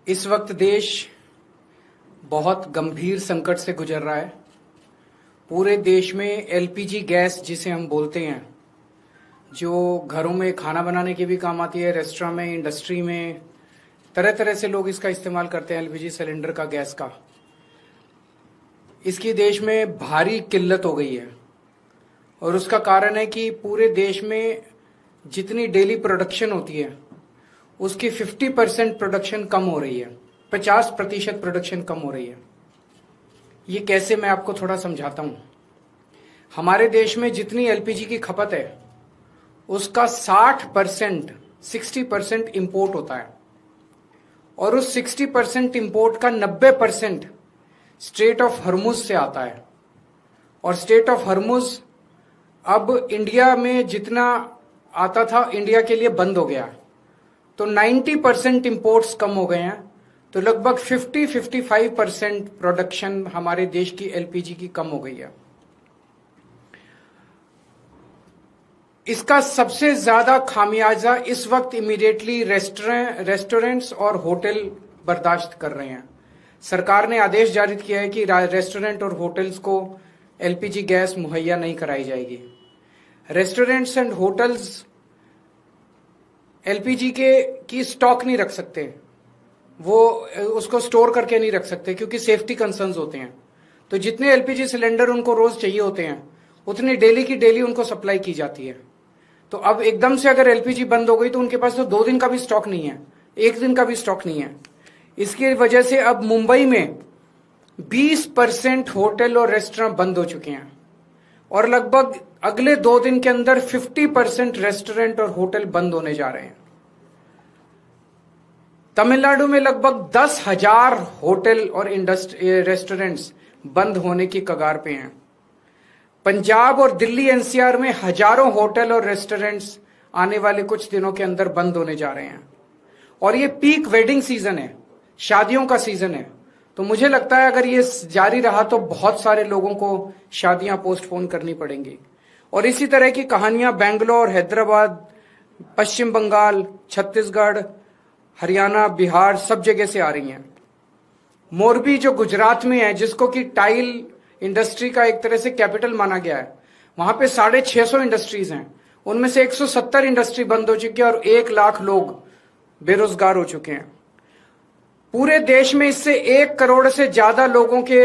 इस वक्त देश बहुत गंभीर संकट से गुजर रहा है। पूरे देश में एलपीजी गैस जिसे हम बोलते हैं, जो घरों में खाना बनाने के भी काम आती है, रेस्टोरेंट में, इंडस्ट्री में, तरह तरह से लोग इसका इस्तेमाल करते हैं, एलपीजी सिलेंडर का, गैस का। इसकी देश में भारी किल्लत हो गई है और उसका कारण है कि पूरे देश में जितनी डेली प्रोडक्शन होती है उसकी 50% प्रोडक्शन कम हो रही है, 50% प्रोडक्शन कम हो रही है। ये कैसे, मैं आपको थोड़ा समझाता हूं। हमारे देश में जितनी एलपीजी की खपत है उसका 60% इंपोर्ट होता है और उस 60% इंपोर्ट का 90% स्ट्रेट ऑफ हर्मुज से आता है। और स्ट्रेट ऑफ हर्मुज अब इंडिया में जितना आता था इंडिया के लिए बंद हो गया, तो 90% इंपोर्ट्स कम हो गए हैं। तो लगभग 50-55% प्रोडक्शन हमारे देश की एलपीजी की कम हो गई है। इसका सबसे ज्यादा खामियाजा इस वक्त इमीडिएटली रेस्टोरेंट्स और होटल बर्दाश्त कर रहे हैं। सरकार ने आदेश जारी किया है कि रेस्टोरेंट और होटल्स को एलपीजी गैस मुहैया नहीं कराई जाएगी। रेस्टोरेंट्स एंड होटल्स एलपीजी की स्टॉक नहीं रख सकते, वो उसको स्टोर करके नहीं रख सकते क्योंकि सेफ्टी कंसर्न्स होते हैं। तो जितने एलपीजी सिलेंडर उनको रोज चाहिए होते हैं उतनी डेली की डेली उनको सप्लाई की जाती है। तो अब एकदम से अगर एलपीजी बंद हो गई तो उनके पास तो 2 दिन का भी स्टॉक नहीं है, 1 दिन का भी स्टॉक नहीं है। इसकी वजह से अब मुंबई में 20% होटल और रेस्टोरेंट बंद हो चुके हैं और लगभग अगले 2 दिन के अंदर 50% रेस्टोरेंट और होटल बंद होने जा रहे हैं। तमिलनाडु में लगभग 10,000 होटल और रेस्टोरेंट्स बंद होने की कगार पे हैं। पंजाब और दिल्ली एनसीआर में हजारों होटल और रेस्टोरेंट्स आने वाले कुछ दिनों के अंदर बंद होने जा रहे हैं। और ये पीक वेडिंग सीजन है, शादियों का सीजन है। तो मुझे लगता है अगर ये जारी रहा तो बहुत सारे लोगों को शादियां पोस्टपोन करनी पड़ेंगी। और इसी तरह की कहानियां बेंगलोर, हैदराबाद, पश्चिम बंगाल, छत्तीसगढ़, हरियाणा, बिहार, सब जगह से आ रही हैं। मोरबी जो गुजरात में है, जिसको कि टाइल इंडस्ट्री का एक तरह से कैपिटल माना गया है, वहां पे 650 इंडस्ट्रीज हैं। उनमें से 170 इंडस्ट्री बंद हो चुकी है और 1 लाख लोग बेरोजगार हो चुके हैं। पूरे देश में इससे 1 करोड़ से ज्यादा लोगों के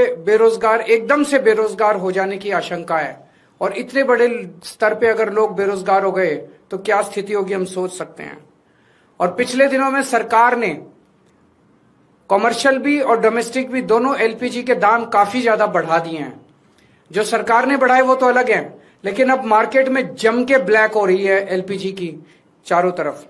एकदम से बेरोजगार हो जाने की आशंका है। और इतने बड़े स्तर पे अगर लोग बेरोजगार हो गए तो क्या स्थिति होगी, हम सोच सकते हैं। और पिछले दिनों में सरकार ने कॉमर्शियल भी और डोमेस्टिक भी दोनों एलपीजी के दाम काफी ज्यादा बढ़ा दिए हैं। जो सरकार ने बढ़ाए वो तो अलग है, लेकिन अब मार्केट में जम के ब्लैक हो रही है एलपीजी की चारों तरफ।